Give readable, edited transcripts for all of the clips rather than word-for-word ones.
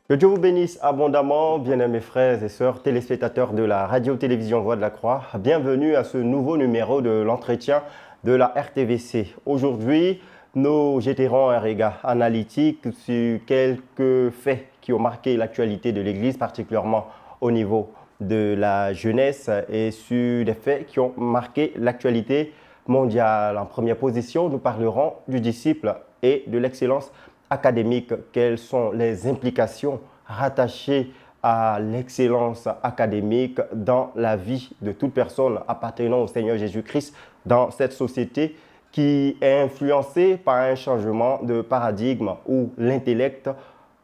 Que Dieu vous bénisse abondamment, bien-aimés frères et sœurs, téléspectateurs de la radio-télévision Voix de la Croix. Bienvenue à ce nouveau numéro de l'entretien de la RTVC. Aujourd'hui, nous jeterons un regard analytique sur quelques faits qui ont marqué l'actualité de l'Église, particulièrement au niveau de la jeunesse, et sur des faits qui ont marqué l'actualité mondiale. En première position, nous parlerons du disciple et de l'excellence académique. Quelles sont les implications rattachées à l'excellence académique dans la vie de toute personne appartenant au Seigneur Jésus-Christ dans cette société qui est influencée par un changement de paradigme où l'intellect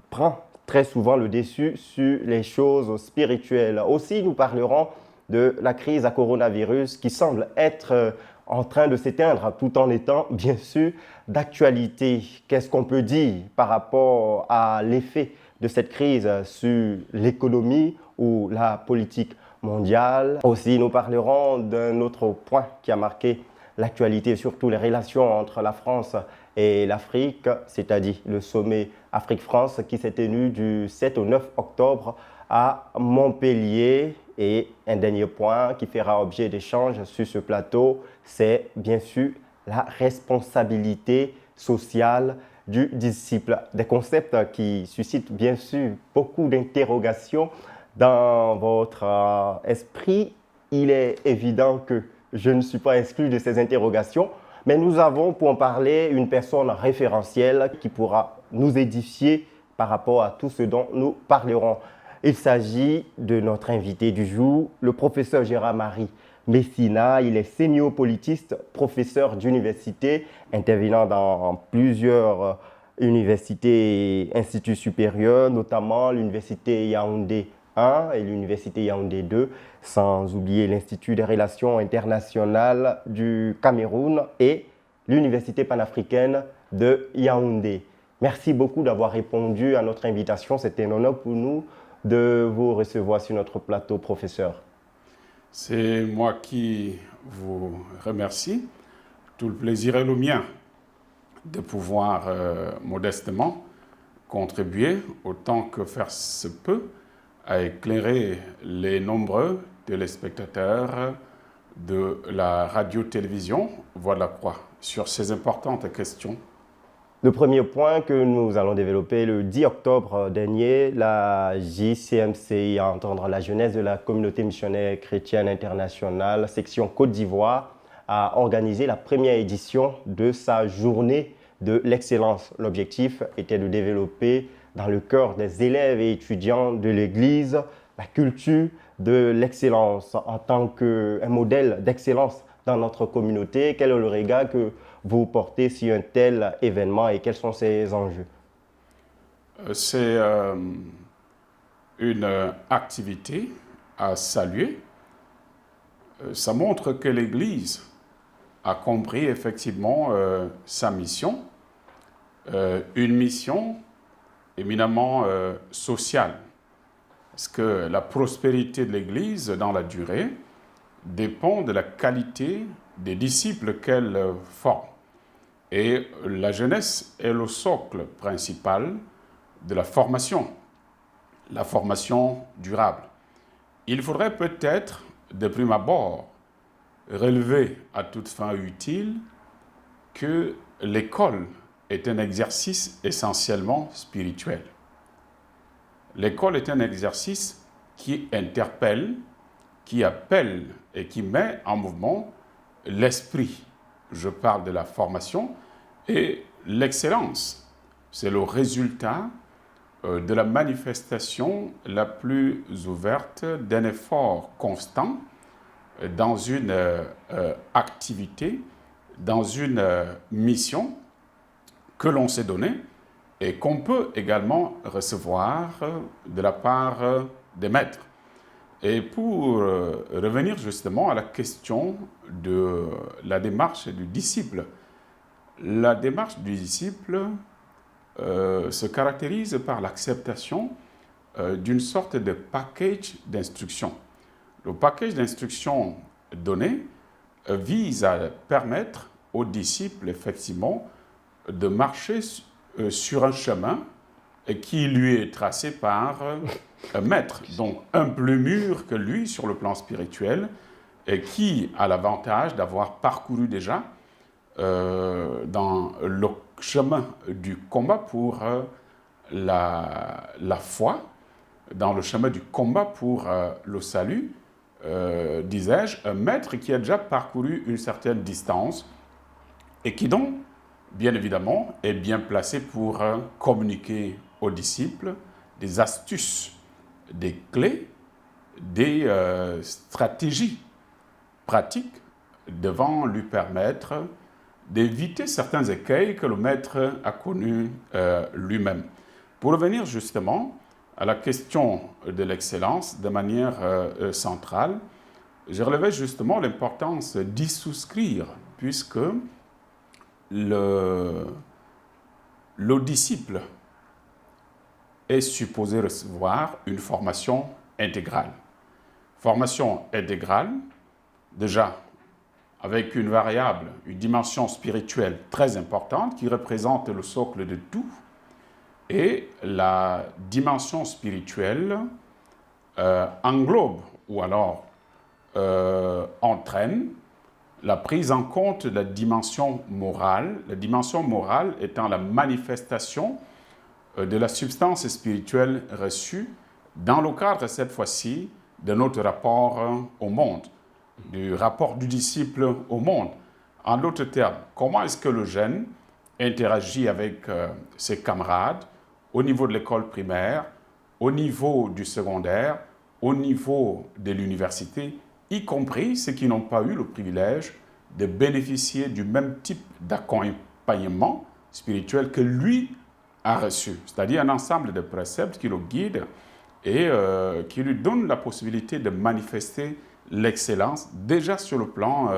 prend très souvent le dessus sur les choses spirituelles. Aussi, nous parlerons de la crise à coronavirus qui semble être en train de s'éteindre tout en étant bien sûr d'actualité. Qu'est-ce qu'on peut dire par rapport à l'effet de cette crise sur l'économie ou la politique mondiale? Aussi, nous parlerons d'un autre point qui a marqué l'actualité, surtout les relations entre la France et l'Afrique, c'est-à-dire le sommet Afrique-France qui s'est tenu du 7 au 9 octobre à Montpellier. Et un dernier point qui fera objet d'échange sur ce plateau, c'est bien sûr la responsabilité sociale du disciple. Des concepts qui suscitent bien sûr beaucoup d'interrogations dans votre esprit. Il est évident que je ne suis pas exclu de ces interrogations, mais nous avons pour en parler une personne référentielle qui pourra nous édifier par rapport à tout ce dont nous parlerons. Il s'agit de notre invité du jour, le professeur Gérard-Marie Messina. Il est sémiopolitiste, professeur d'université, intervenant dans plusieurs universités et instituts supérieurs, notamment l'université Yaoundé 1 et l'université Yaoundé 2, sans oublier l'Institut des relations internationales du Cameroun et l'université panafricaine de Yaoundé. Merci beaucoup d'avoir répondu à notre invitation. C'était un honneur pour nous de vous recevoir sur notre plateau, professeur. C'est moi qui vous remercie. Tout le plaisir est le mien de pouvoir modestement contribuer autant que faire se peut à éclairer les nombreux téléspectateurs de la radio-télévision Voix de la Croix sur ces importantes questions. Le premier point que nous allons développer, le 10 octobre dernier, la JCMCI, à entendre la jeunesse de la communauté missionnaire chrétienne internationale, section Côte d'Ivoire, a organisé la première édition de sa journée de l'excellence. L'objectif était de développer dans le cœur des élèves et étudiants de l'Église la culture de l'excellence en tant qu'un modèle d'excellence dans notre communauté. Quel est le regard que vous portez sur un tel événement et quels sont ses enjeux? C'est une activité à saluer. Ça montre que l'Église a compris effectivement sa mission, une mission éminemment sociale, parce que la prospérité de l'Église dans la durée dépend de la qualité des disciples qu'elle forme. Et la jeunesse est le socle principal de la formation durable. Il faudrait peut-être, de prime abord, relever à toute fin utile que l'école est un exercice essentiellement spirituel. L'école est un exercice qui interpelle, qui appelle et qui met en mouvement l'esprit. Je parle de la formation et l'excellence. C'est le résultat de la manifestation la plus ouverte d'un effort constant dans une activité, dans une mission que l'on s'est donnée et qu'on peut également recevoir de la part des maîtres. Et pour revenir justement à la question de la démarche du disciple, la démarche du disciple se caractérise par l'acceptation d'une sorte de package d'instructions. Le package d'instructions donné vise à permettre aux disciples effectivement de marcher sur un chemin et qui lui est tracé par un maître, donc un plus mûr que lui sur le plan spirituel, et qui a l'avantage d'avoir parcouru déjà dans le chemin du combat pour la foi, dans le chemin du combat pour le salut, disais-je, un maître qui a déjà parcouru une certaine distance et qui donc, bien évidemment, est bien placé pour communiquer aux disciples des astuces, des clés, des stratégies pratiques devant lui permettre d'éviter certains écueils que le maître a connus lui-même. Pour revenir justement à la question de l'excellence de manière centrale, je relevais justement l'importance d'y souscrire, puisque le disciple est supposé recevoir une formation intégrale. Formation intégrale, déjà, avec une variable, une dimension spirituelle très importante qui représente le socle de tout, et la dimension spirituelle englobe ou alors entraîne la prise en compte de la dimension morale étant la manifestation de la substance spirituelle reçue dans le cadre, cette fois-ci, de notre rapport au monde, du rapport du disciple au monde. En d'autres termes, comment est-ce que le jeune interagit avec ses camarades au niveau de l'école primaire, au niveau du secondaire, au niveau de l'université, y compris ceux qui n'ont pas eu le privilège de bénéficier du même type d'accompagnement spirituel que lui a reçu, c'est-à-dire un ensemble de préceptes qui le guident et qui lui donnent la possibilité de manifester l'excellence déjà sur le plan,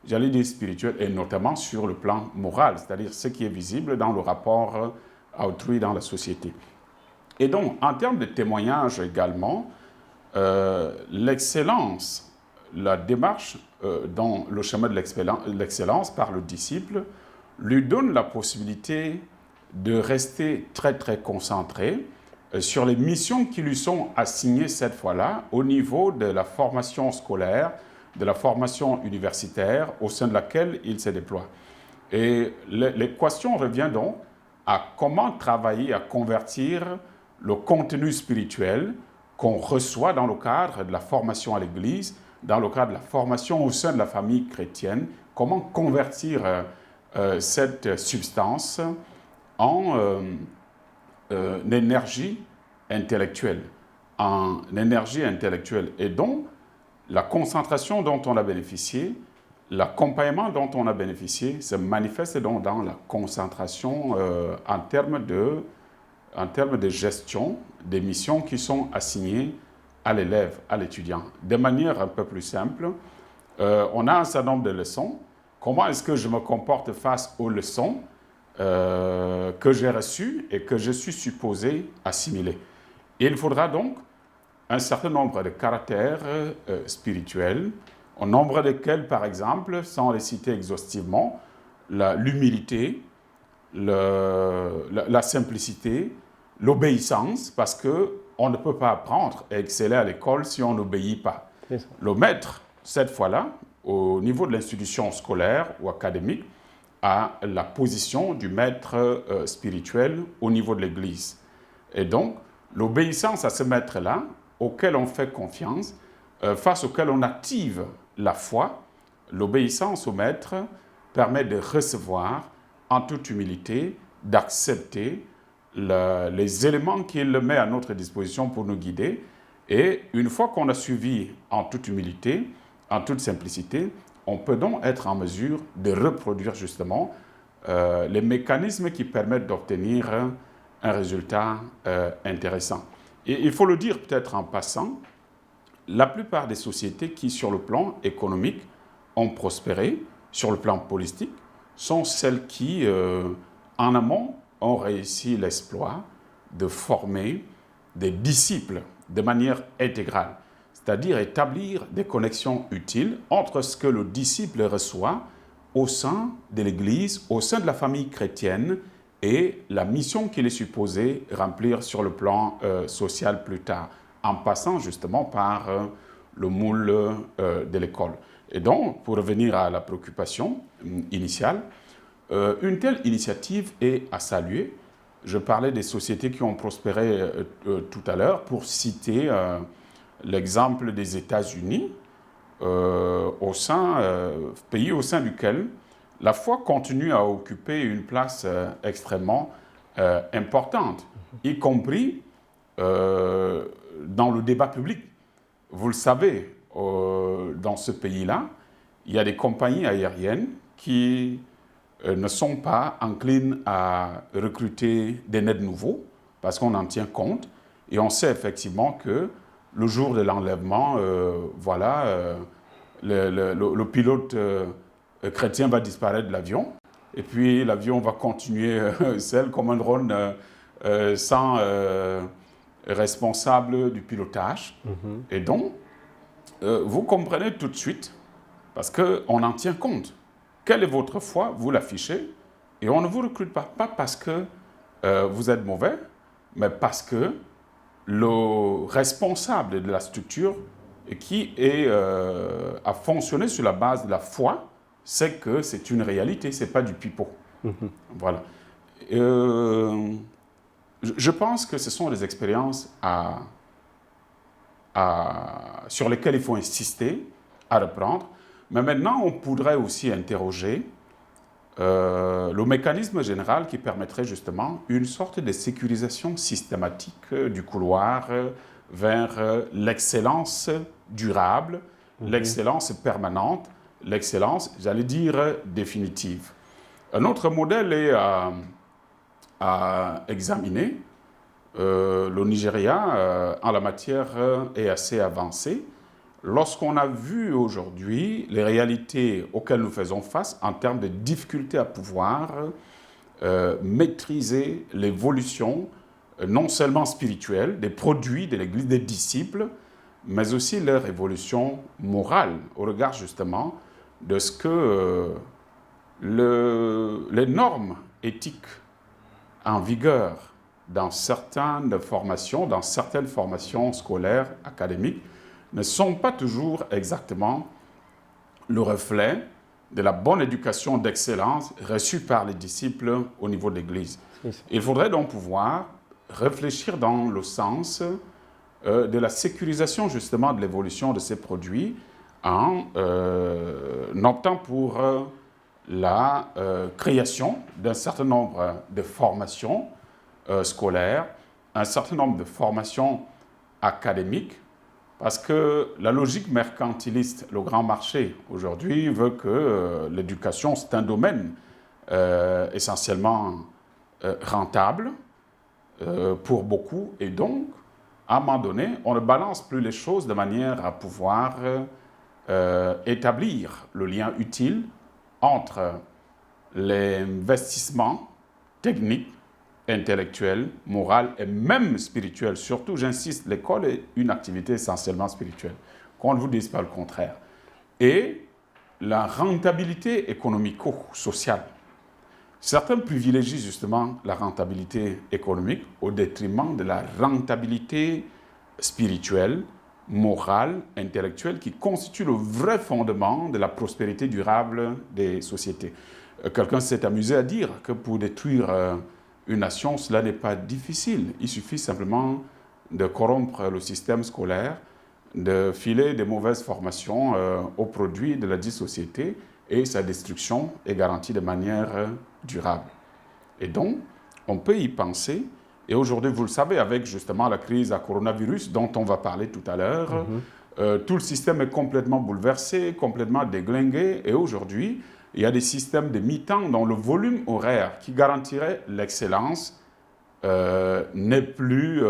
j'allais dire spirituel, et notamment sur le plan moral, c'est-à-dire ce qui est visible dans le rapport à autrui dans la société. Et donc, en termes de témoignage également, l'excellence, la démarche dans le chemin de l'excellence par le disciple lui donne la possibilité de rester très très concentré sur les missions qui lui sont assignées cette fois-là au niveau de la formation scolaire, de la formation universitaire au sein de laquelle il se déploie. Et l'équation revient donc à comment travailler à convertir le contenu spirituel qu'on reçoit dans le cadre de la formation à l'Église, dans le cadre de la formation au sein de la famille chrétienne, comment convertir cette substance en énergie intellectuelle, Et donc, la concentration dont on a bénéficié, l'accompagnement dont on a bénéficié se manifeste donc dans la concentration en termes de gestion des missions qui sont assignées à l'élève, à l'étudiant. De manière un peu plus simple, on a un certain nombre de leçons. Comment est-ce que je me comporte face aux leçons que j'ai reçues et que je suis supposé assimiler? Et il faudra donc un certain nombre de caractères spirituels, au nombre desquels, par exemple, sans les citer exhaustivement, l'humilité, la simplicité, l'obéissance, parce qu'on ne peut pas apprendre et exceller à l'école si on n'obéit pas. Le maître, cette fois-là, au niveau de l'institution scolaire ou académique, a la position du maître spirituel au niveau de l'Église. Et donc, l'obéissance à ce maître-là, auquel on fait confiance, face auquel on active la foi, l'obéissance au maître permet de recevoir en toute humilité, d'accepter les éléments qu'il met à notre disposition pour nous guider. Et une fois qu'on a suivi en toute humilité, en toute simplicité, on peut donc être en mesure de reproduire justement les mécanismes qui permettent d'obtenir un résultat intéressant. Et il faut le dire peut-être en passant, la plupart des sociétés qui, sur le plan économique, ont prospéré, sur le plan politique, sont celles qui, en amont, ont réussi l'exploit de former des disciples de manière intégrale, c'est-à-dire établir des connexions utiles entre ce que le disciple reçoit au sein de l'Église, au sein de la famille chrétienne, et la mission qu'il est supposé remplir sur le plan social plus tard, en passant justement par le moule de l'école. Et donc, pour revenir à la préoccupation initiale, une telle initiative est à saluer. Je parlais des sociétés qui ont prospéré tout à l'heure pour citer l'exemple des États-Unis, pays au sein duquel la foi continue à occuper une place extrêmement importante, y compris dans le débat public. Vous le savez, dans ce pays-là, il y a des compagnies aériennes qui ne sont pas inclines à recruter des nets nouveaux parce qu'on en tient compte et on sait effectivement que le jour de l'enlèvement, le pilote chrétien va disparaître de l'avion et puis l'avion va continuer seul comme un drone sans responsable du pilotage. Et donc, vous comprenez tout de suite, parce qu'on en tient compte. Quelle est votre foi? Vous l'affichez et on ne vous recrute pas. Pas parce que vous êtes mauvais, mais parce que le responsable de la structure qui a fonctionné sur la base de la foi, c'est que c'est une réalité, ce n'est pas du pipeau. Voilà. Je pense que ce sont des expériences sur lesquelles il faut insister, à reprendre. Mais maintenant, on pourrait aussi interroger le mécanisme général qui permettrait justement une sorte de sécurisation systématique du couloir vers l'excellence durable, l'excellence permanente, l'excellence, j'allais dire, définitive. Un autre modèle est à examiner. Le Nigeria, en la matière, est assez avancé. Lorsqu'on a vu aujourd'hui les réalités auxquelles nous faisons face en termes de difficultés à pouvoir maîtriser l'évolution non seulement spirituelle des produits de l'Église, des disciples, mais aussi leur évolution morale au regard justement de ce que les normes éthiques en vigueur dans certaines formations scolaires, académiques, ne sont pas toujours exactement le reflet de la bonne éducation d'excellence reçue par les disciples au niveau de l'Église. Il faudrait donc pouvoir réfléchir dans le sens de la sécurisation justement de l'évolution de ces produits en optant pour la création d'un certain nombre de formations scolaires, un certain nombre de formations académiques, parce que la logique mercantiliste, le grand marché aujourd'hui veut que l'éducation, c'est un domaine essentiellement rentable pour beaucoup, et donc, à un moment donné, on ne balance plus les choses de manière à pouvoir établir le lien utile entre l'investissement technique, intellectuel, moral et même spirituel. Surtout, j'insiste, l'école est une activité essentiellement spirituelle. Qu'on ne vous dise pas le contraire. Et la rentabilité économico-sociale. Certains privilégient justement la rentabilité économique au détriment de la rentabilité spirituelle, morale, intellectuelle, qui constitue le vrai fondement de la prospérité durable des sociétés. Quelqu'un s'est amusé à dire que pour détruire une nation, cela n'est pas difficile. Il suffit simplement de corrompre le système scolaire, de filer des mauvaises formations aux produits de la dite société, et sa destruction est garantie de manière durable. Et donc, on peut y penser. Et aujourd'hui, vous le savez, avec justement la crise à coronavirus dont on va parler tout à l'heure, tout le système est complètement bouleversé, complètement déglingué. Et aujourd'hui, il y a des systèmes de mi-temps dont le volume horaire qui garantirait l'excellence n'est plus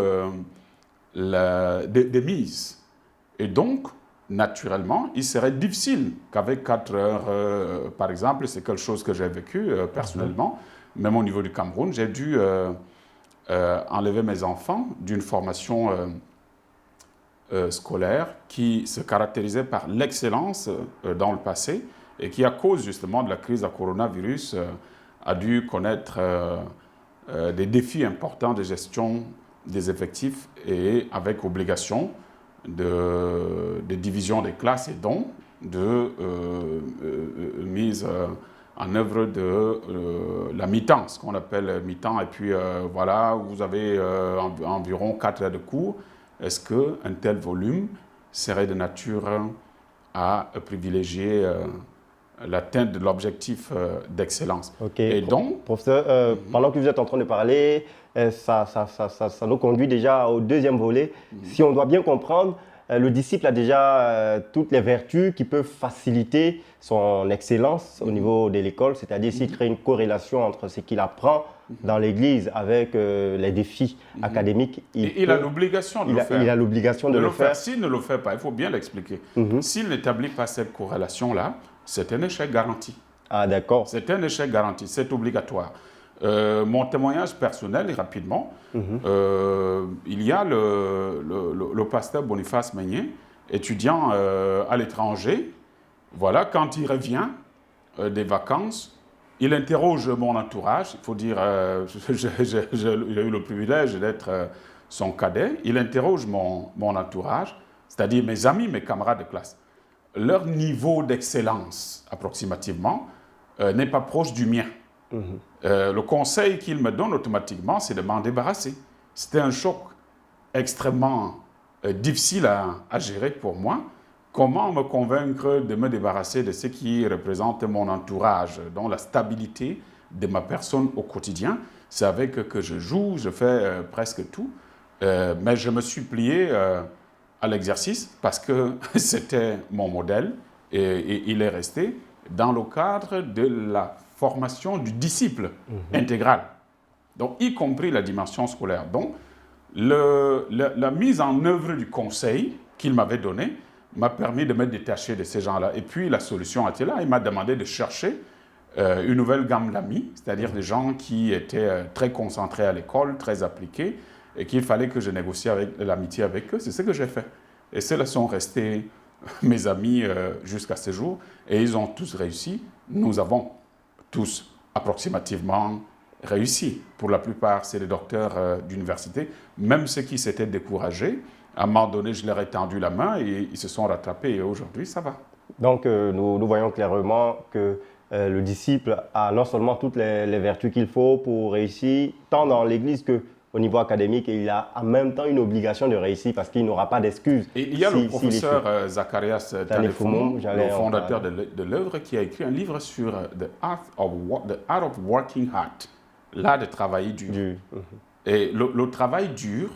démise. Et donc, naturellement, il serait difficile qu'avec 4 heures, par exemple, c'est quelque chose que j'ai vécu personnellement, même au niveau du Cameroun, j'ai dû enlever mes enfants d'une formation scolaire qui se caractérisait par l'excellence dans le passé et qui, à cause justement de la crise à coronavirus, a dû connaître des défis importants de gestion des effectifs et avec obligation de division des classes et donc de mise en œuvre de la mi-temps, ce qu'on appelle mi-temps. Et puis voilà, vous avez environ 4 heures de cours. Est-ce qu'un tel volume serait de nature à privilégier l'atteinte de l'objectif d'excellence? Ok. Et donc, professeur, pendant que vous êtes en train de parler, ça nous conduit déjà au deuxième volet. Si on doit bien comprendre, le disciple a déjà toutes les vertus qui peuvent faciliter son excellence au niveau de l'école, c'est-à-dire s'il crée une corrélation entre ce qu'il apprend dans l'église avec les défis académiques. Il a l'obligation de le faire. Il a l'obligation de le faire. S'il ne le fait pas, il faut bien l'expliquer. S'il n'établit pas cette corrélation-là, c'est un échec garanti. Ah, d'accord. C'est un échec garanti, c'est obligatoire. Mon témoignage personnel, et rapidement, il y a le pasteur Boniface Meignet, étudiant à l'étranger. Voilà, quand il revient des vacances, il interroge mon entourage. Il faut dire, j'ai eu le privilège d'être son cadet. Il interroge mon entourage, c'est-à-dire mes amis, mes camarades de classe. Leur niveau d'excellence, approximativement, n'est pas proche du mien. Le conseil qu'il me donne automatiquement, c'est de m'en débarrasser. C'était un choc extrêmement difficile à gérer pour moi. Comment me convaincre de me débarrasser de ce qui représente mon entourage, dont la stabilité de ma personne au quotidien? C'est avec que je joue, je fais presque tout. Mais je me suis plié à l'exercice parce que c'était mon modèle et il est resté dans le cadre de la formation du disciple intégral, donc y compris la dimension scolaire. Donc, la mise en œuvre du conseil qu'il m'avait donné m'a permis de me détacher de ces gens-là. Et puis, la solution était là. Il m'a demandé de chercher une nouvelle gamme d'amis, c'est-à-dire des gens qui étaient très concentrés à l'école, très appliqués, et qu'il fallait que je négocie l'amitié avec eux. C'est ce que j'ai fait. Et ceux-là sont restés mes amis jusqu'à ce jour, et ils ont tous réussi. Nous avons tous approximativement réussi. Pour la plupart, c'est des docteurs d'université. Même ceux qui s'étaient découragés, à un moment donné, je leur ai tendu la main et ils se sont rattrapés. Et aujourd'hui, ça va. Donc, nous voyons clairement que le disciple a non seulement toutes les vertus qu'il faut pour réussir, tant dans l'Église qu'au niveau académique, et il a en même temps une obligation de réussir parce qu'il n'aura pas d'excuses. Et il y a le professeur Zacharias Tanefumo, le fondateur de l'œuvre, qui a écrit un livre sur The Art of Working Hard, l'art de travailler dur. Et le travail dur,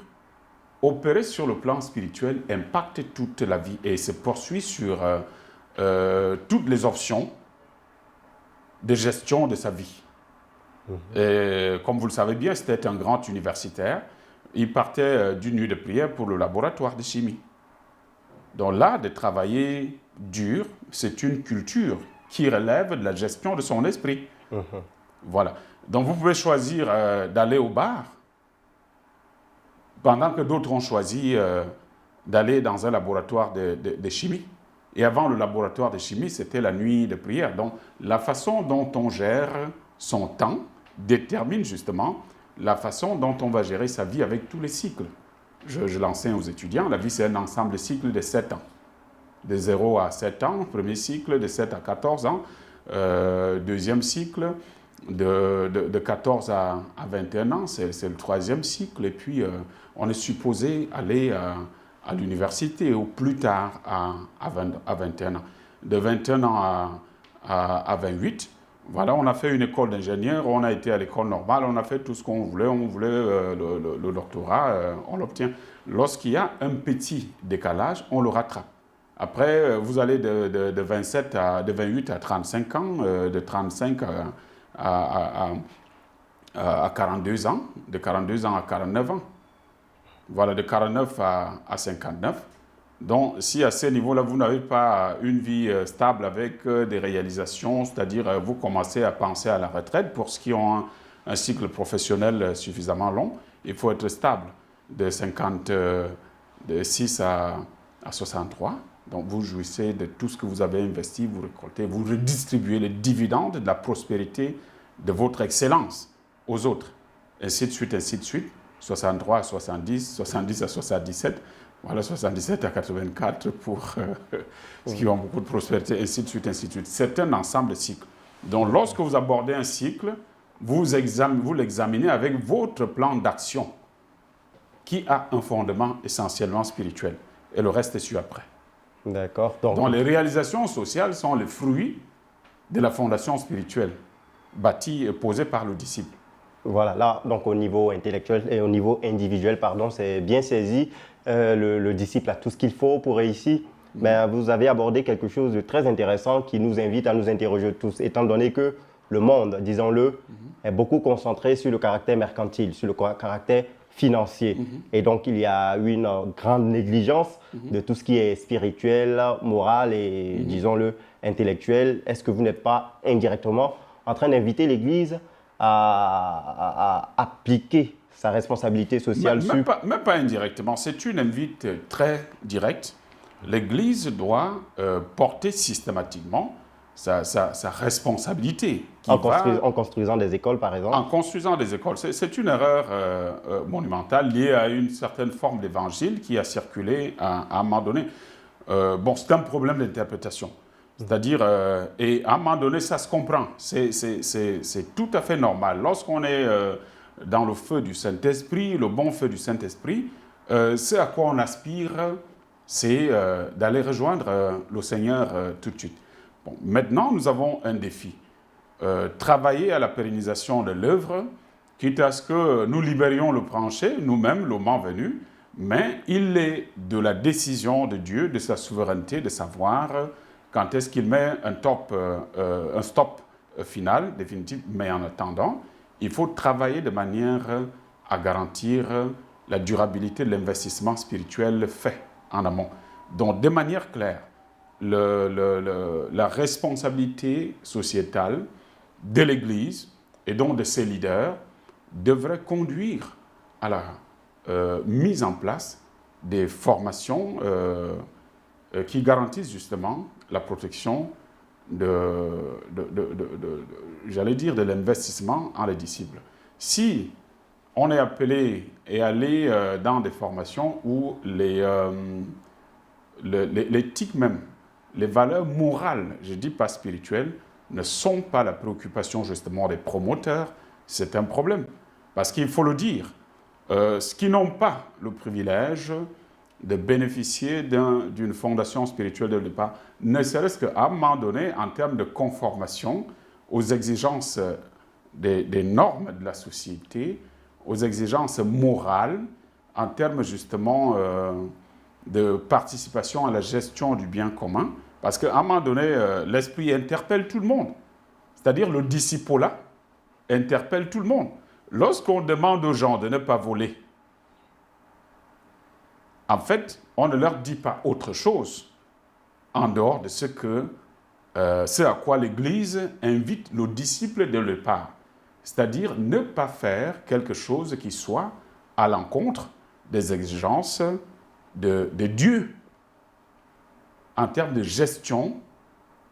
opéré sur le plan spirituel, impacte toute la vie et se poursuit sur toutes les options de gestion de sa vie. Et comme vous le savez bien, c'était un grand universitaire. Il partait d'une nuit de prière pour le laboratoire de chimie. Donc là, de travailler dur, c'est une culture qui relève de la gestion de son esprit. Voilà. Donc vous pouvez choisir d'aller au bar, pendant que d'autres ont choisi d'aller dans un laboratoire de chimie. Et avant le laboratoire de chimie, c'était la nuit de prière. Donc la façon dont on gère son temps détermine justement la façon dont on va gérer sa vie avec tous les cycles. Je l'enseigne aux étudiants. La vie, c'est un ensemble de cycles de 7 ans. De 0 à 7 ans, premier cycle, de 7 à 14 ans, deuxième cycle, de 14 à 21 ans, c'est le troisième cycle. Et puis, on est supposé aller à l'université ou plus tard à 21 ans. De 21 ans à 28, voilà, on a fait une école d'ingénieur, on a été à l'école normale, on a fait tout ce qu'on voulait, on voulait le doctorat, on l'obtient. Lorsqu'il y a un petit décalage, on le rattrape. Après, vous allez de 28 à 35 ans, de 35 à 42 ans, de 42 ans à 49 ans. Voilà, de 49 à 59. Donc, si à ce niveau-là, vous n'avez pas une vie stable avec des réalisations, c'est-à-dire vous commencez à penser à la retraite, pour ceux qui ont un cycle professionnel suffisamment long, il faut être stable de 56 à 63. Donc, vous jouissez de tout ce que vous avez investi, vous récoltez, vous redistribuez les dividendes de la prospérité de votre excellence aux autres. ainsi de suite, ainsi de suite. 63 à 70, 70 à 77, voilà, 77 à 84 pour ceux qui ont beaucoup de prospérité, ainsi de suite, ainsi de suite. C'est un ensemble de cycles. Donc, lorsque vous abordez un cycle, vous l'examinez avec votre plan d'action qui a un fondement essentiellement spirituel. Et le reste est su après. D'accord. Donc, les réalisations sociales sont les fruits de la fondation spirituelle bâtie et posée par le disciple. Voilà, là, donc au niveau intellectuel et au niveau individuel, pardon, c'est bien saisi. Le disciple a tout ce qu'il faut pour réussir. Mais vous avez abordé quelque chose de très intéressant qui nous invite à nous interroger tous, étant donné que le monde, disons-le, est beaucoup concentré sur le caractère mercantile, sur le caractère financier. Et donc, il y a une grande négligence de tout ce qui est spirituel, moral et, disons-le, intellectuel. Est-ce que vous n'êtes pas indirectement en train d'inviter l'Église à appliquer sa responsabilité sociale même pas indirectement, c'est une invite très directe. L'Église doit porter systématiquement sa responsabilité. En construisant des écoles, par exemple. En construisant des écoles. C'est une erreur monumentale liée à une certaine forme d'évangile qui a circulé à un moment donné. Bon, c'est un problème d'interprétation. C'est-à-dire, et à un moment donné, ça se comprend. C'est tout à fait normal. Lorsqu'on est dans le feu du Saint-Esprit, le bon feu du Saint-Esprit, ce à quoi on aspire, c'est d'aller rejoindre le Seigneur tout de suite. Bon, maintenant, nous avons un défi. Travailler à la pérennisation de l'œuvre, quitte à ce que nous libérions le plancher, nous-mêmes, le moment venu, mais il est de la décision de Dieu, de sa souveraineté, de savoir quand est-ce qu'il met un stop final, définitif, mais en attendant, il faut travailler de manière à garantir la durabilité de l'investissement spirituel fait en amont. Donc, de manière claire, la responsabilité sociétale de l'Église et donc de ses leaders devrait conduire à la mise en place des formations qui garantissent justement la protection j'allais dire, de l'investissement en les disciples. Si on est appelé et allé dans des formations où l'éthique même, les valeurs morales, je ne dis pas spirituelles, ne sont pas la préoccupation justement des promoteurs, c'est un problème. Parce qu'il faut le dire, ceux qui n'ont pas le privilège de bénéficier d'une fondation spirituelle de départ, ne serait-ce qu'à un moment donné, en termes de conformation aux exigences des normes de la société, aux exigences morales, en termes justement de participation à la gestion du bien commun, parce qu'à un moment donné, l'esprit interpelle tout le monde. C'est-à-dire le discipolat interpelle tout le monde. Lorsqu'on demande aux gens de ne pas voler, en fait, on ne leur dit pas autre chose en dehors de ce à quoi l'Église invite le disciple de départ. C'est-à-dire ne pas faire quelque chose qui soit à l'encontre des exigences de Dieu en termes de gestion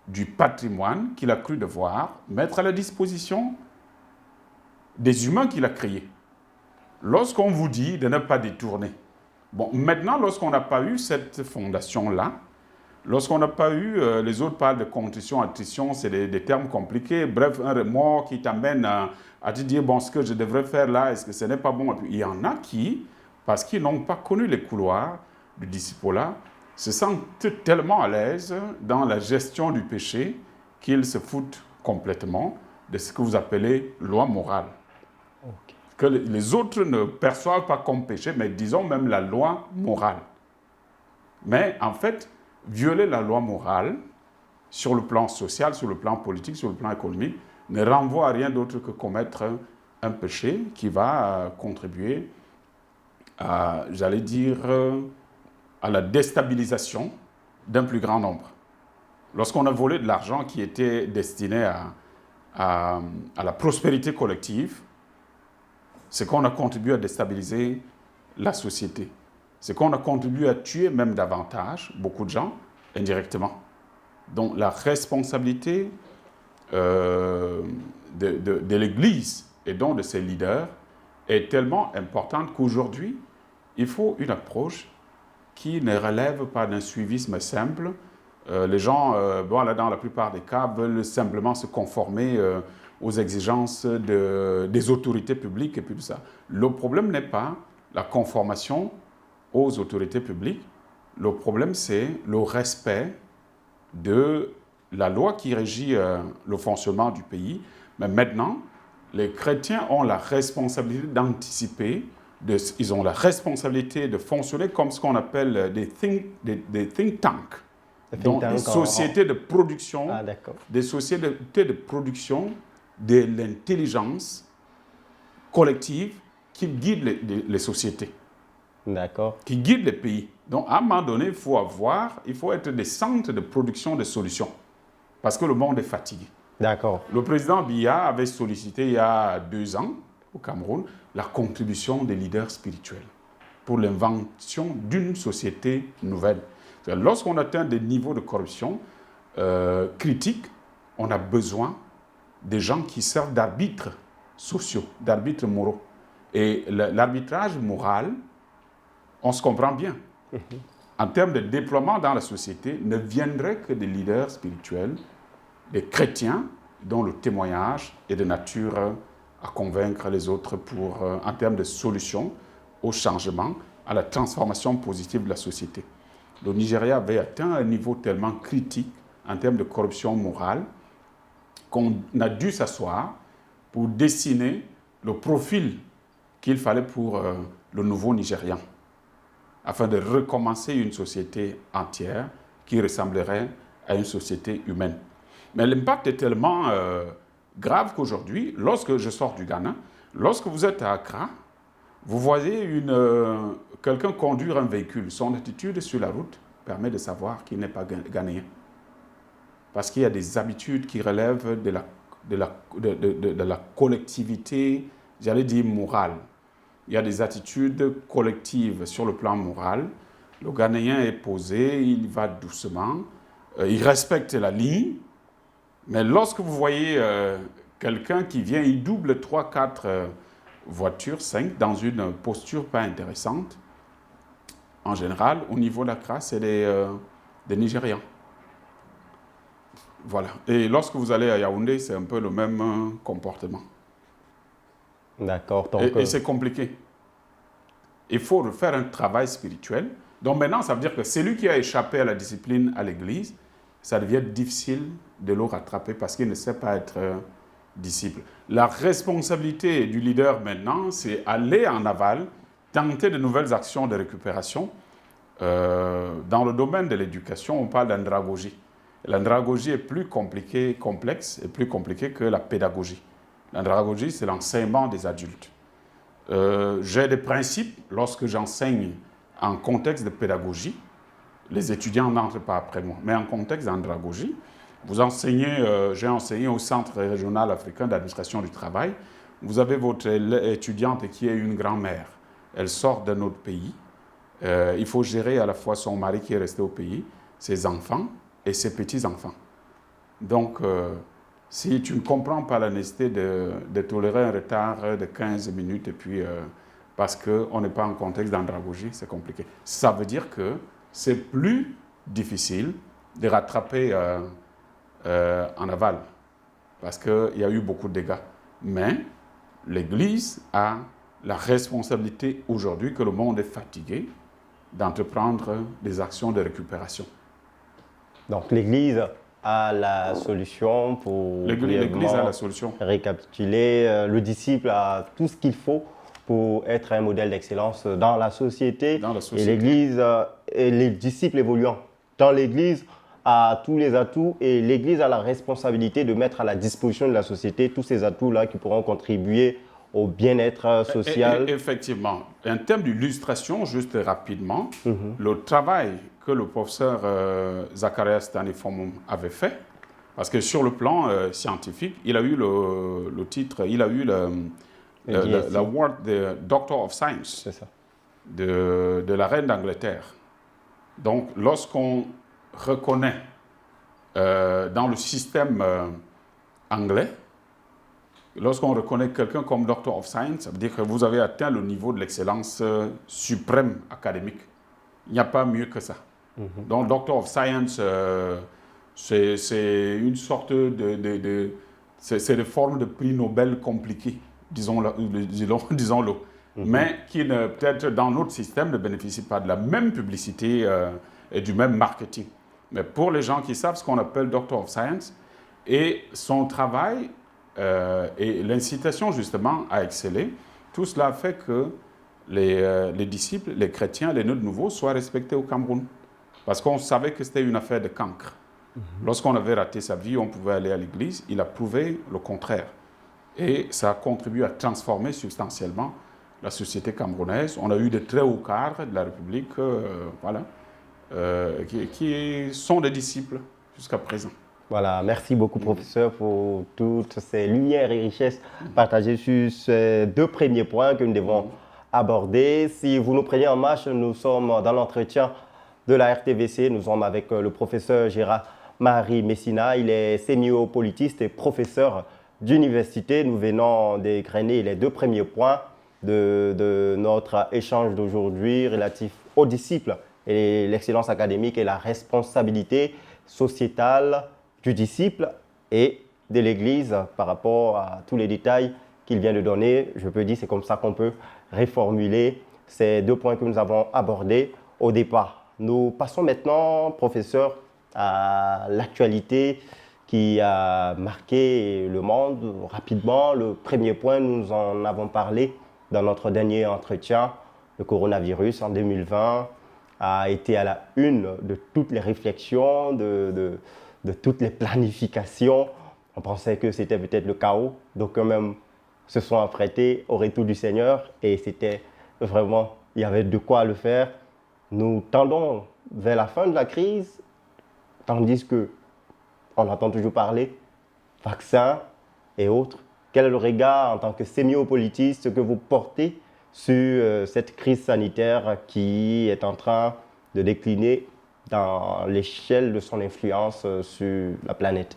du patrimoine qu'il a cru devoir mettre à la disposition des humains qu'il a créés. Lorsqu'on vous dit de ne pas détourner, bon, maintenant, lorsqu'on n'a pas eu cette fondation-là, lorsqu'on n'a pas eu, les autres parlent de contrition, attrition, c'est des termes compliqués, bref, un remords qui t'amène à te dire, bon, ce que je devrais faire là, est-ce que ce n'est pas bon? Et puis, il y en a qui, parce qu'ils n'ont pas connu les couloirs du disciple-là, se sentent tellement à l'aise dans la gestion du péché qu'ils se foutent complètement de ce que vous appelez loi morale. Okay. Que les autres ne perçoivent pas comme péché, mais disons même la loi morale. Mais en fait, violer la loi morale sur le plan social, sur le plan politique, sur le plan économique, ne renvoie à rien d'autre que commettre un péché qui va contribuer à, j'allais dire, à la déstabilisation d'un plus grand nombre. Lorsqu'on a volé de l'argent qui était destiné à la prospérité collective, c'est qu'on a contribué à déstabiliser la société. C'est qu'on a contribué à tuer même davantage beaucoup de gens indirectement. Donc la responsabilité de l'Église et donc de ses leaders est tellement importante qu'aujourd'hui, il faut une approche qui ne relève pas d'un suivisme simple. Les gens, là, dans la plupart des cas, veulent simplement se conformer aux exigences des autorités publiques et puis tout ça. Le problème n'est pas la conformation aux autorités publiques. Le problème, c'est le respect de la loi qui régit le fonctionnement du pays. Mais maintenant, les chrétiens ont la responsabilité d'anticiper, ils ont la responsabilité de fonctionner comme ce qu'on appelle des think tanks. Donc, des sociétés de production, des sociétés de production de l'intelligence collective qui guident les sociétés, qui guident les pays. Donc, à un moment donné, il faut être des centres de production de solutions, parce que le monde est fatigué. D'accord. Le président Biya avait sollicité il y a 2 ans, au Cameroun, la contribution des leaders spirituels pour l'invention d'une société nouvelle. Lorsqu'on atteint des niveaux de corruption critiques, on a besoin des gens qui servent d'arbitres sociaux, d'arbitres moraux. Et l'arbitrage moral, on se comprend bien. En termes de déploiement dans la société, ne viendrait que des leaders spirituels, des chrétiens, dont le témoignage est de nature à convaincre les autres en termes de solutions au changement, à la transformation positive de la société. Le Nigeria avait atteint un niveau tellement critique en termes de corruption morale qu'on a dû s'asseoir pour dessiner le profil qu'il fallait pour le nouveau Nigérian, afin de recommencer une société entière qui ressemblerait à une société humaine. Mais l'impact est tellement grave qu'aujourd'hui, lorsque je sors du Ghana, lorsque vous êtes à Accra, vous voyez quelqu'un conduire un véhicule. Son attitude sur la route permet de savoir qu'il n'est pas ghanéen. Parce qu'il y a des habitudes qui relèvent de la collectivité, j'allais dire morale. Il y a des attitudes collectives sur le plan moral. Le Ghanéen est posé, il va doucement, il respecte la ligne. Mais lorsque vous voyez quelqu'un qui vient, il double 3, 4 voitures, 5, dans une posture pas intéressante, en général, au niveau de l'Accra, c'est des Nigérians. Voilà. Et lorsque vous allez à Yaoundé, c'est un peu le même comportement. D'accord. Et c'est compliqué. Il faut faire un travail spirituel. Donc maintenant, ça veut dire que celui qui a échappé à la discipline à l'église, ça devient difficile de le rattraper parce qu'il ne sait pas être disciple. La responsabilité du leader maintenant, c'est aller en aval, tenter de nouvelles actions de récupération. Dans le domaine de l'éducation, on parle d'andragogie. L'andragogie est plus complexe et plus compliquée que la pédagogie. L'andragogie, c'est l'enseignement des adultes. J'ai des principes lorsque j'enseigne en contexte de pédagogie. Les étudiants n'entrent pas après moi, mais en contexte d'andragogie, j'ai enseigné au Centre régional africain d'administration du travail. Vous avez votre étudiante qui est une grand-mère. Elle sort de notre pays. Il faut gérer à la fois son mari qui est resté au pays, ses enfants et ses petits-enfants. Donc, si tu ne comprends pas la nécessité de tolérer un retard de 15 minutes et puis parce qu'on n'est pas en contexte d'andragogie, c'est compliqué. Ça veut dire que c'est plus difficile de rattraper en aval parce qu'il y a eu beaucoup de dégâts. Mais l'Église a la responsabilité aujourd'hui que le monde est fatigué d'entreprendre des actions de récupération. Donc l'Église a la solution pour l'Église a la solution. Récapituler. Le disciple a tout ce qu'il faut pour être un modèle d'excellence dans la société. Et l'Église et les disciples évoluant dans l'Église a tous les atouts et l'Église a la responsabilité de mettre à la disposition de la société tous ces atouts-là qui pourront contribuer au bien-être social. Effectivement. En termes d'illustration, juste rapidement, le travail que le professeur Zacharias Stanifomum avait fait, parce que sur le plan scientifique, il a eu le titre, il a eu l'award de Doctor of Science de la reine d'Angleterre. Donc, lorsqu'on reconnaît dans le système anglais Lorsqu'on reconnaît quelqu'un comme Doctor of Science, ça veut dire que vous avez atteint le niveau de l'excellence suprême académique. Il n'y a pas mieux que ça. Donc, Doctor of Science, c'est une sorte c'est des formes de prix Nobel compliquées, disons-le. Mais qui, peut-être dans notre système, ne bénéficient pas de la même publicité et du même marketing. Mais pour les gens qui savent ce qu'on appelle Doctor of Science, et son travail et l'incitation justement à exceller, tout cela fait que les disciples, les chrétiens, les nœuds nouveaux soient respectés au Cameroun. Parce qu'on savait que c'était une affaire de cancre. Lorsqu'on avait raté sa vie, on pouvait aller à l'église. Il a prouvé le contraire. Et ça a contribué à transformer substantiellement la société camerounaise. On a eu de très hauts cadres de la République qui sont des disciples jusqu'à présent. Voilà, merci beaucoup, professeur, pour toutes ces lumières et richesses partagées sur ces deux premiers points que nous devons aborder. Si vous nous prenez en marche, nous sommes dans l'entretien de la RTVC. Nous sommes avec le professeur Gérard-Marie Messina. Il est sémiopolitiste et professeur d'université. Nous venons d'égrener les deux premiers points de notre échange d'aujourd'hui relatif aux disciples et l'excellence académique et la responsabilité sociétale du disciple et de l'Église par rapport à tous les détails qu'il vient de donner. Je peux dire que c'est comme ça qu'on peut reformuler ces deux points que nous avons abordés au départ. Nous passons maintenant, professeur, à l'actualité qui a marqué le monde rapidement. Le premier point, nous en avons parlé dans notre dernier entretien. Le coronavirus en 2020 a été à la une de toutes les réflexions, de toutes les planifications. On pensait que c'était peut-être le chaos. Donc quand même, se sont apprêtés au retour du Seigneur et c'était vraiment, il y avait de quoi le faire. Nous tendons vers la fin de la crise, tandis qu'on entend toujours parler vaccins et autres. Quel est le regard en tant que sémiopolitiste que vous portez sur cette crise sanitaire qui est en train de décliner dans l'échelle de son influence sur la planète?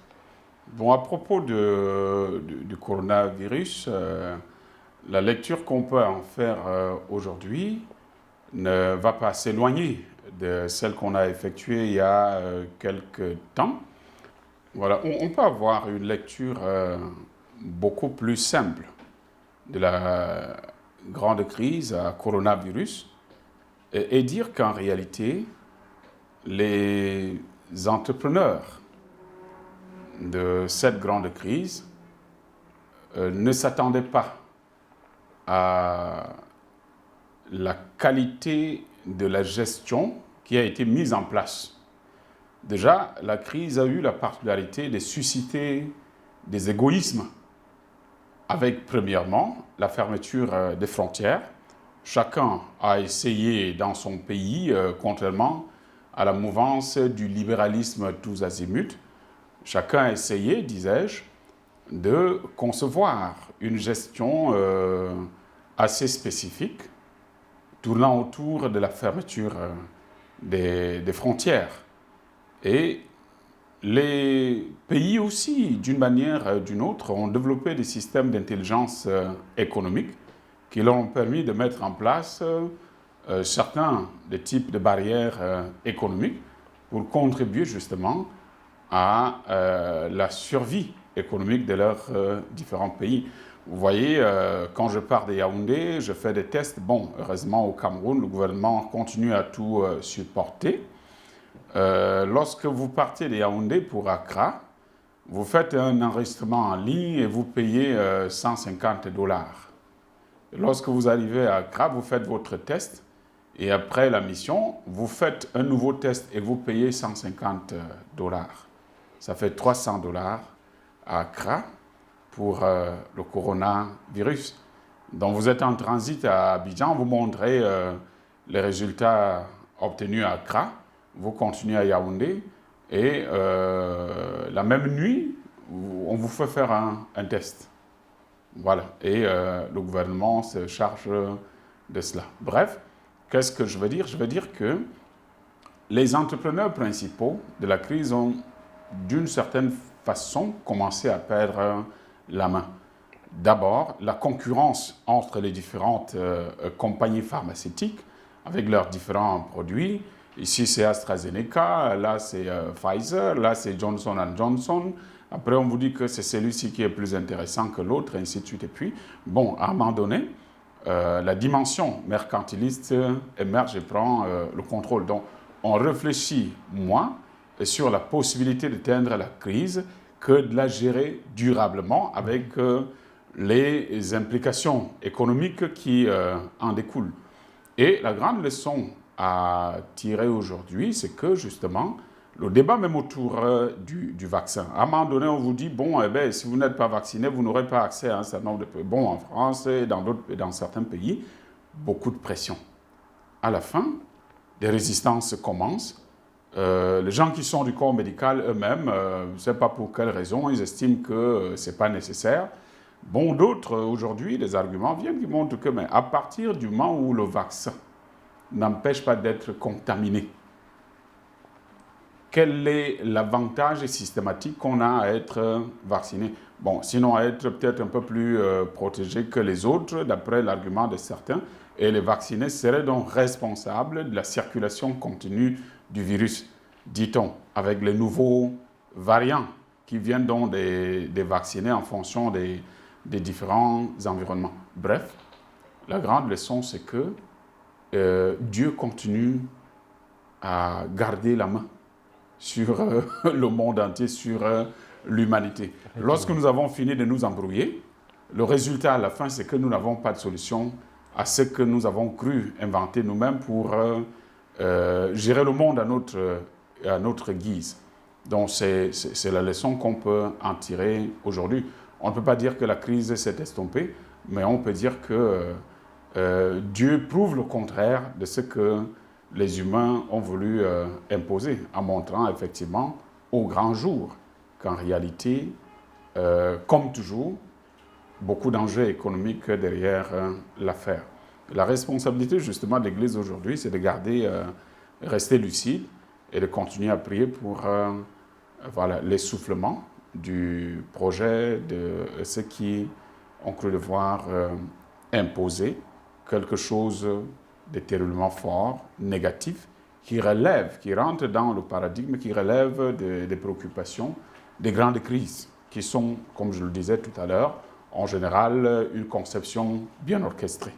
Bon, à propos du coronavirus, la lecture qu'on peut en faire aujourd'hui ne va pas s'éloigner de celle qu'on a effectuée il y a quelques temps. Voilà, on peut avoir une lecture beaucoup plus simple de la grande crise à coronavirus et dire qu'en réalité, les entrepreneurs de cette grande crise ne s'attendaient pas à la qualité de la gestion qui a été mise en place. Déjà, la crise a eu la particularité de susciter des égoïsmes avec, premièrement, la fermeture des frontières. Chacun a essayé dans son pays, contrairement à la mouvance du libéralisme tous azimuts, chacun a essayé, disais-je, de concevoir une gestion assez spécifique, tournant autour de la fermeture des frontières. Et les pays aussi, d'une manière ou d'une autre, ont développé des systèmes d'intelligence économique qui leur ont permis de mettre en place certains des types de barrières économiques pour contribuer justement à la survie économique de leurs différents pays. Vous voyez, quand je pars de Yaoundé, je fais des tests. Bon, heureusement, au Cameroun, le gouvernement continue à tout supporter. Lorsque vous partez de Yaoundé pour Accra, vous faites un enregistrement en ligne et vous payez $150. Lorsque vous arrivez à Accra, vous faites votre test et après la mission, vous faites un nouveau test et vous payez $150. Ça fait $300 à Accra pour le coronavirus. Donc vous êtes en transit à Abidjan, vous montrez les résultats obtenus à Accra, vous continuez à Yaoundé et la même nuit, on vous fait faire un test. Voilà, et le gouvernement se charge de cela. Bref, qu'est-ce que je veux dire? Je veux dire que les entrepreneurs principaux de la crise ont d'une certaine façon commencé à perdre la main. D'abord, la concurrence entre les différentes compagnies pharmaceutiques avec leurs différents produits. Ici, c'est AstraZeneca, là, c'est Pfizer, là, c'est Johnson Johnson. Après, on vous dit que c'est celui-ci qui est plus intéressant que l'autre, et ainsi de suite. Et puis, bon, à un moment donné, la dimension mercantiliste émerge et prend le contrôle. Donc, on réfléchit moins sur la possibilité d'éteindre la crise que de la gérer durablement avec les implications économiques qui en découlent. Et la grande leçon à tirer aujourd'hui, c'est que justement, le débat même autour du vaccin, à un moment donné, on vous dit, bon, eh bien, si vous n'êtes pas vacciné, vous n'aurez pas accès à un certain nombre de pays. Bon, en France et dans certains pays, beaucoup de pression. À la fin, des résistances commencent. Les gens qui sont du corps médical eux-mêmes, je ne sais pas pour quelle raison, ils estiment que ce n'est pas nécessaire. Bon, d'autres, aujourd'hui, les arguments viennent qui montrent que, mais à partir du moment où le vaccin n'empêche pas d'être contaminé, quel est l'avantage systématique qu'on a à être vacciné? Bon, sinon à être peut-être un peu plus protégé que les autres, d'après l'argument de certains, et les vaccinés seraient donc responsables de la circulation continue du virus, dit-on, avec les nouveaux variants qui viennent donc des vaccinés en fonction des différents environnements. Bref, la grande leçon, c'est que Dieu continue à garder la main sur le monde entier, sur l'humanité. Lorsque nous avons fini de nous embrouiller, le résultat à la fin, c'est que nous n'avons pas de solution à ce que nous avons cru inventer nous-mêmes pour gérer le monde à notre guise. Donc c'est la leçon qu'on peut en tirer aujourd'hui. On ne peut pas dire que la crise s'est estompée, mais on peut dire que Dieu prouve le contraire de ce que les humains ont voulu imposer, en montrant effectivement au grand jour qu'en réalité, comme toujours, beaucoup d'enjeux économiques derrière l'affaire. La responsabilité justement de l'Église aujourd'hui, c'est de garder, rester lucide et de continuer à prier pour voilà, l'essoufflement du projet de ceux qui ont cru devoir imposer quelque chose de terriblement fort, négatif, qui rentre dans le paradigme, qui relève des préoccupations, des grandes crises, qui sont, comme je le disais tout à l'heure, en général, une conception bien orchestrée.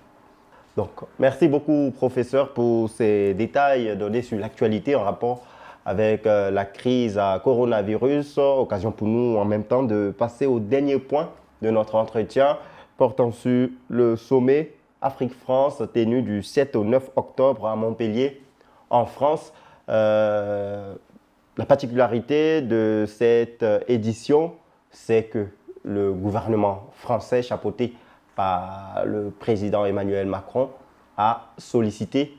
Donc, merci beaucoup, professeur, pour ces détails donnés sur l'actualité en rapport avec la crise à coronavirus. Occasion pour nous, en même temps, de passer au dernier point de notre entretien, portant sur le sommet Afrique-France, tenu du 7 au 9 octobre à Montpellier, en France. La particularité de cette édition, c'est que le gouvernement français, chapeauté par le président Emmanuel Macron, a sollicité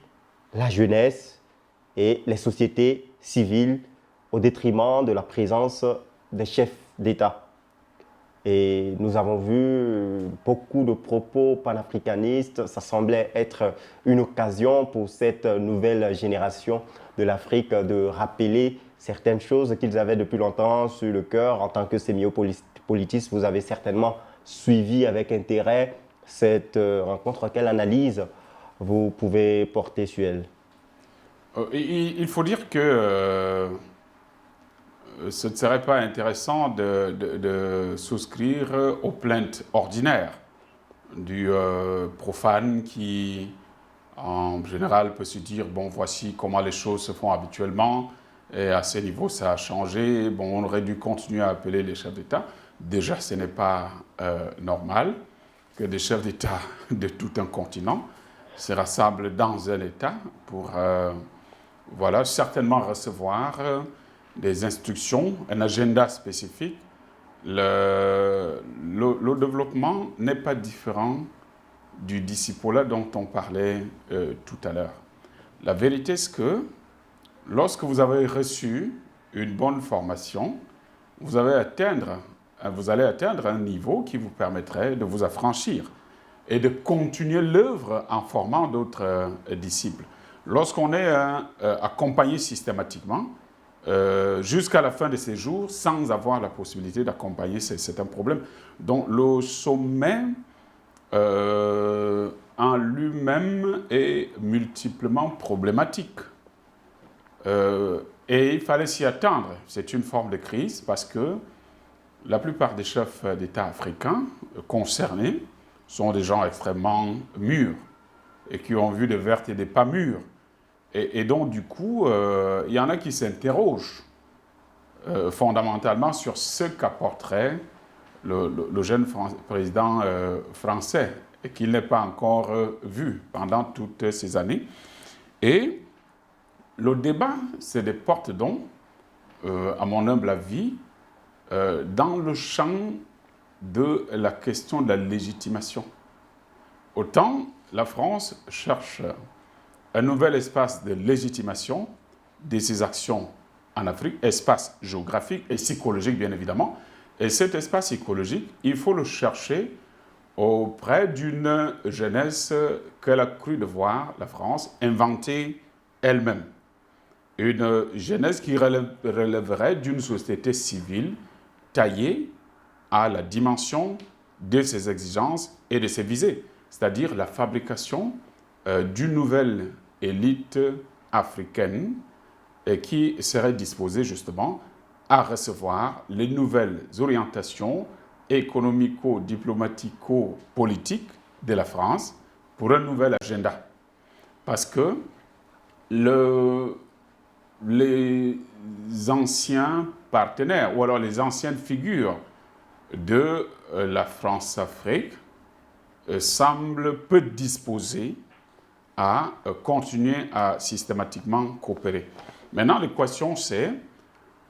la jeunesse et les sociétés civiles au détriment de la présence des chefs d'État. Et nous avons vu beaucoup de propos panafricanistes. Ça semblait être une occasion pour cette nouvelle génération de l'Afrique de rappeler certaines choses qu'ils avaient depuis longtemps sur le cœur. En tant que sémiopolitiste, vous avez certainement suivi avec intérêt cette rencontre. Quelle analyse vous pouvez porter sur elle? Il faut dire que ce ne serait pas intéressant de souscrire aux plaintes ordinaires du profane qui, en général, peut se dire, bon, voici comment les choses se font habituellement, et à ce niveau, ça a changé, bon, on aurait dû continuer à appeler les chefs d'État. Déjà, ce n'est pas normal que des chefs d'État de tout un continent se rassemblent dans un État pour, voilà, certainement recevoir des instructions, un agenda spécifique. Le développement n'est pas différent du discipulat dont on parlait tout à l'heure. La vérité, c'est que lorsque vous avez reçu une bonne formation, vous allez atteindre un niveau qui vous permettrait de vous affranchir et de continuer l'œuvre en formant d'autres disciples. Lorsqu'on est accompagné systématiquement, jusqu'à la fin de ses jours sans avoir la possibilité d'accompagner. C'est un problème. Donc le sommet en lui-même est multiplement problématique. Et il fallait s'y attendre. C'est une forme de crise parce que la plupart des chefs d'État africains concernés sont des gens extrêmement mûrs et qui ont vu des vertes et des pas mûres. Et donc, du coup, il y en a qui s'interrogent fondamentalement sur ce qu'apporterait le jeune président français et qu'il n'est pas encore vu pendant toutes ces années. Et le débat se déporte donc, à mon humble avis, dans le champ de la question de la légitimation. Autant la France cherche un nouvel espace de légitimation de ses actions en Afrique, espace géographique et psychologique bien évidemment, et cet espace psychologique, il faut le chercher auprès d'une jeunesse qu'elle a cru devoir, la France, inventer elle-même. Une jeunesse qui relèverait d'une société civile taillée à la dimension de ses exigences et de ses visées, c'est-à-dire la fabrication d'une nouvelle élite africaine qui serait disposée justement à recevoir les nouvelles orientations économico-diplomatico-politiques de la France pour un nouvel agenda. Parce que les anciens partenaires, ou alors les anciennes figures de la France-Afrique semblent peu disposées à continuer à systématiquement coopérer. Maintenant, l'équation, c'est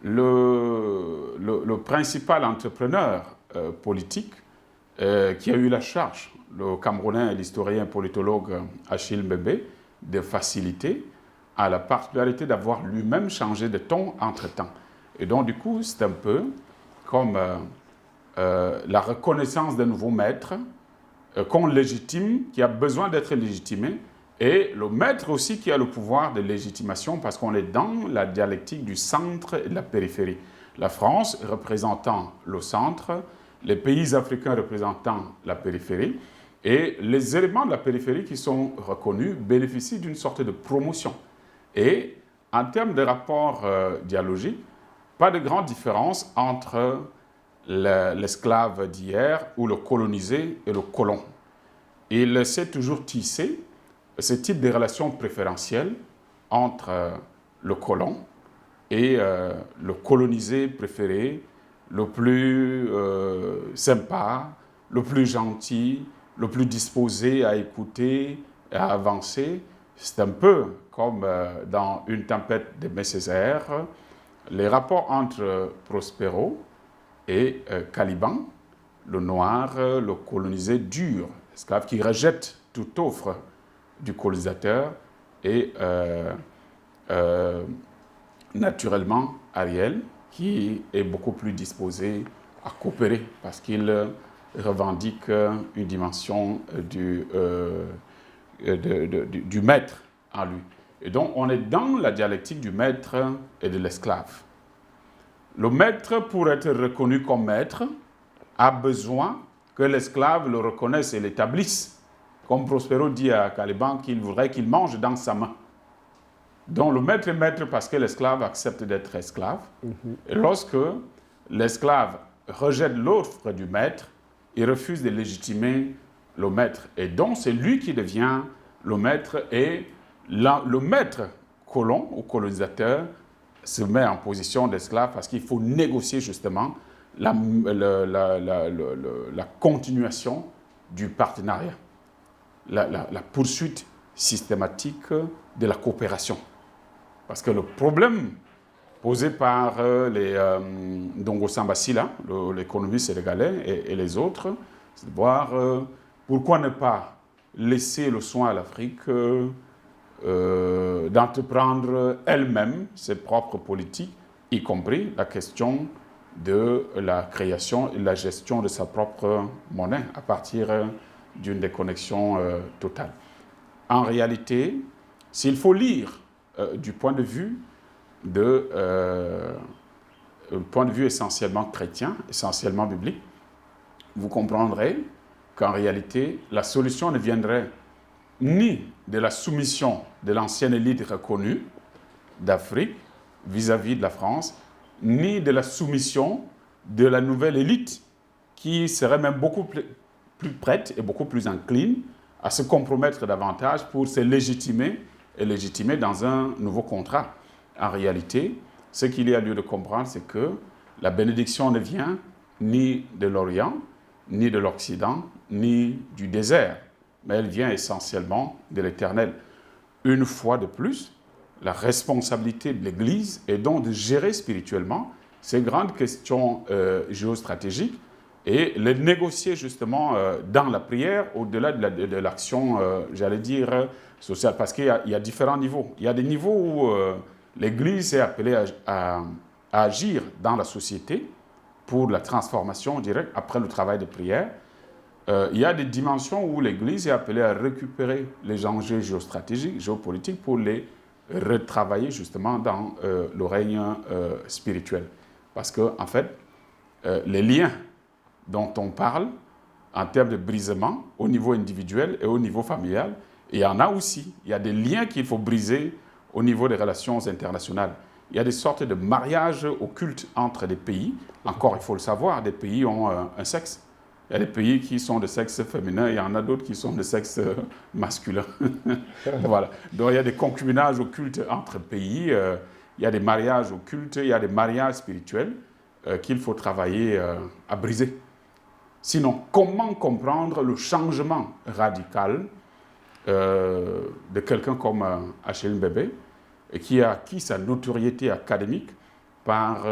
le principal entrepreneur politique qui a eu la charge, le Camerounais et l'historien politologue Achille Mbembe, de faciliter, a la particularité d'avoir lui-même changé de ton entre-temps. Et donc, du coup, c'est un peu comme la reconnaissance d'un nouveau maître qu'on légitime, qui a besoin d'être légitimé, et le maître aussi qui a le pouvoir de légitimation, parce qu'on est dans la dialectique du centre et de la périphérie. La France représentant le centre, les pays africains représentant la périphérie, et les éléments de la périphérie qui sont reconnus bénéficient d'une sorte de promotion. Et en termes de rapport dialogique, pas de grande différence entre l'esclave d'hier ou le colonisé et le colon. Il s'est toujours tissé ce type de relation préférentielle entre le colon et le colonisé préféré, le plus sympa, le plus gentil, le plus disposé à écouter et à avancer. C'est un peu comme dans Une tempête de Césaire, les rapports entre Prospero et Caliban, le noir, le colonisé dur, esclave qui rejette toute offre du colonisateur, et naturellement Ariel, qui est beaucoup plus disposé à coopérer parce qu'il revendique une dimension du maître en lui. Et donc on est dans la dialectique du maître et de l'esclave. Le maître, pour être reconnu comme maître, a besoin que l'esclave le reconnaisse et l'établisse. Comme Prospero dit à Caliban qu'il voudrait qu'il mange dans sa main. Donc le maître est maître parce que l'esclave accepte d'être esclave. Et lorsque l'esclave rejette l'offre du maître, il refuse de légitimer le maître. Et donc c'est lui qui devient le maître, et le maître colon ou colonisateur se met en position d'esclave parce qu'il faut négocier justement la continuation du partenariat. La poursuite systématique de la coopération. Parce que le problème posé par les Ndongo Samba Sylla, l'économiste sénégalais, et les autres, c'est de voir pourquoi ne pas laisser le soin à l'Afrique d'entreprendre elle-même ses propres politiques, y compris la question de la création et de la gestion de sa propre monnaie à partir d'une déconnexion totale. En réalité, s'il faut lire du point de vue un point de vue essentiellement chrétien, essentiellement biblique, vous comprendrez qu'en réalité, la solution ne viendrait ni de la soumission de l'ancienne élite reconnue d'Afrique vis-à-vis de la France, ni de la soumission de la nouvelle élite qui serait même beaucoup plus prête et beaucoup plus incline à se compromettre davantage pour se légitimer et légitimer dans un nouveau contrat. En réalité, ce qu'il y a lieu de comprendre, c'est que la bénédiction ne vient ni de l'Orient, ni de l'Occident, ni du désert, mais elle vient essentiellement de l'Éternel. Une fois de plus, la responsabilité de l'Église est donc de gérer spirituellement ces grandes questions géostratégiques et les négocier justement dans la prière, au-delà de l'action, j'allais dire, sociale. Parce qu'il y a différents niveaux. Il y a des niveaux où l'Église est appelée à agir dans la société pour la transformation directe après le travail de prière. Il y a des dimensions où l'Église est appelée à récupérer les enjeux géostratégiques, géopolitiques, pour les retravailler justement dans le règne spirituel. Parce que, en fait, les liens dont on parle en termes de brisement au niveau individuel et au niveau familial, il y en a aussi. Il y a des liens qu'il faut briser au niveau des relations internationales. Il y a des sortes de mariages occultes entre des pays. Encore, il faut le savoir, des pays ont un sexe. Il y a des pays qui sont de sexe féminin, il y en a d'autres qui sont de sexe masculin. Voilà. Donc il y a des concubinages occultes entre pays, il y a des mariages occultes, il y a des mariages spirituels qu'il faut travailler à briser. Sinon, comment comprendre le changement radical de quelqu'un comme Achille Mbembe, qui a acquis sa notoriété académique par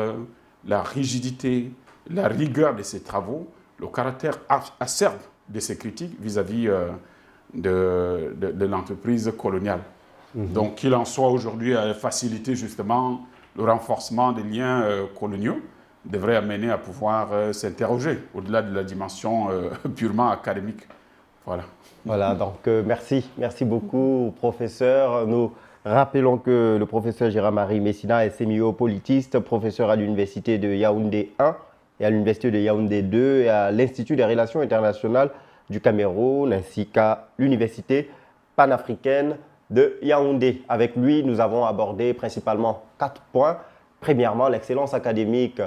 la rigidité, la rigueur de ses travaux, le caractère acerbe de ses critiques vis-à-vis de l'entreprise coloniale. Donc qu'il en soit aujourd'hui à faciliter justement le renforcement des liens coloniaux, devrait amener à pouvoir s'interroger au-delà de la dimension purement académique. Voilà. Voilà, donc merci beaucoup, professeur. Nous rappelons que le professeur Gérard-Marie Messina est sémiopolitiste, professeur à l'Université de Yaoundé 1 et à l'Université de Yaoundé 2 et à l'Institut des Relations internationales du Cameroun, ainsi qu'à l'Université panafricaine de Yaoundé. Avec lui, nous avons abordé principalement 4 points. Premièrement, l'excellence académique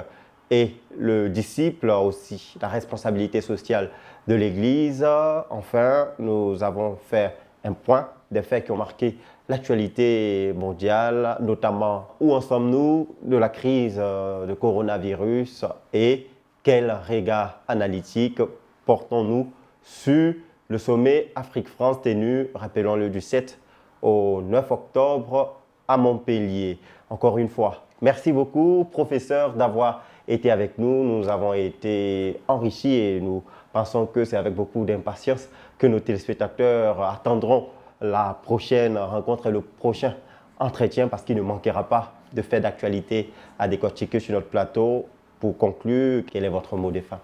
et le disciple aussi, la responsabilité sociale de l'Église. Enfin, nous avons fait un point des faits qui ont marqué l'actualité mondiale, notamment où en sommes-nous de la crise de coronavirus et quel regard analytique portons-nous sur le sommet Afrique-France tenu, rappelons-le, du 7 au 9 octobre à Montpellier. Encore une fois, merci beaucoup, professeur, d'avoir été avec nous. Nous avons été enrichis et nous pensons que c'est avec beaucoup d'impatience que nos téléspectateurs attendront la prochaine rencontre et le prochain entretien parce qu'il ne manquera pas de faits d'actualité à décortiquer sur notre plateau. Pour conclure, quel est votre mot de fin?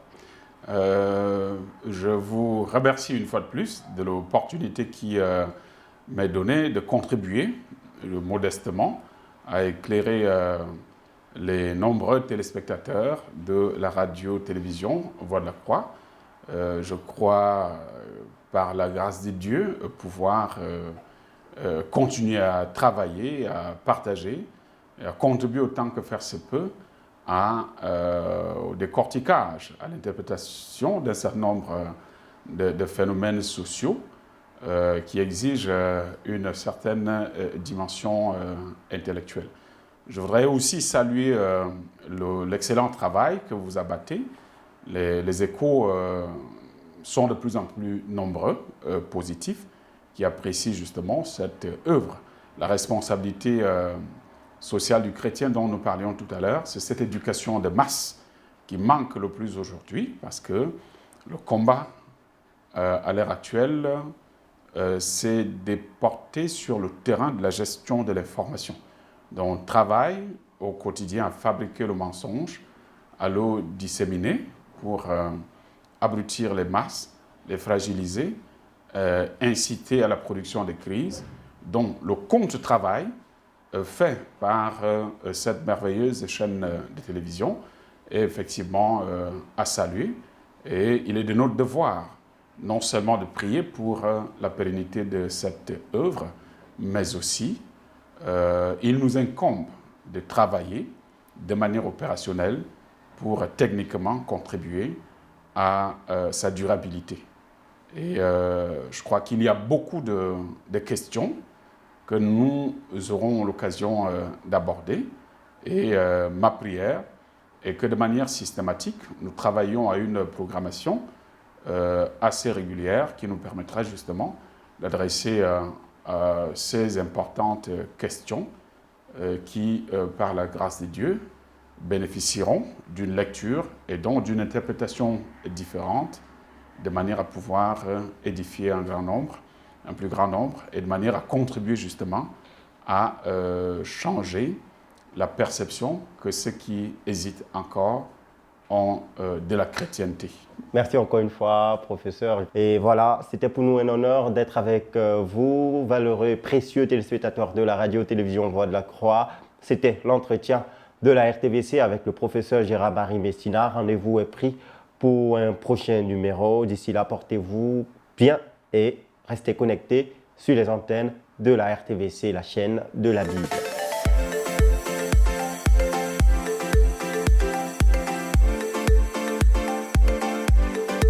Je vous remercie une fois de plus de l'opportunité qui m'est donnée de contribuer modestement à éclairer les nombreux téléspectateurs de la radio-télévision Voix de la Croix. Je crois, par la grâce de Dieu, pouvoir continuer à travailler, à partager, et à contribuer autant que faire se peut au décortiquage, à l'interprétation d'un certain nombre de phénomènes sociaux qui exigent une certaine dimension intellectuelle. Je voudrais aussi saluer l'excellent travail que vous abattez. Les échos sont de plus en plus nombreux, positifs, qui apprécient justement cette œuvre. La responsabilité sociale du chrétien dont nous parlions tout à l'heure, c'est cette éducation de masse qui manque le plus aujourd'hui, parce que le combat à l'heure actuelle, c'est de porter sur le terrain de la gestion de l'information. Donc on travaille au quotidien à fabriquer le mensonge, à le disséminer pour abrutir les masses, les fragiliser, inciter à la production de crises. Donc le contre-travail fait par cette merveilleuse chaîne de télévision est effectivement à saluer. Et il est de notre devoir non seulement de prier pour la pérennité de cette œuvre, mais aussi il nous incombe de travailler de manière opérationnelle pour techniquement contribuer à sa durabilité. Et je crois qu'il y a beaucoup de questions que nous aurons l'occasion d'aborder. Et ma prière est que de manière systématique, nous travaillons à une programmation assez régulière qui nous permettra justement d'adresser ces importantes questions qui, par la grâce de Dieu, bénéficieront d'une lecture et donc d'une interprétation différente, de manière à pouvoir édifier un plus grand nombre, et de manière à contribuer justement à changer la perception que ceux qui hésitent encore ont de la chrétienté. Merci encore une fois, professeur. Et voilà, c'était pour nous un honneur d'être avec vous, valeureux et précieux téléspectateurs de la radio-télévision Voix de la Croix. C'était l'entretien de la RTVC avec le professeur Gérard-Marie Messina. Rendez-vous est pris pour un prochain numéro. D'ici là, portez-vous bien et restez connectés sur les antennes de la RTVC, la chaîne de la Bible.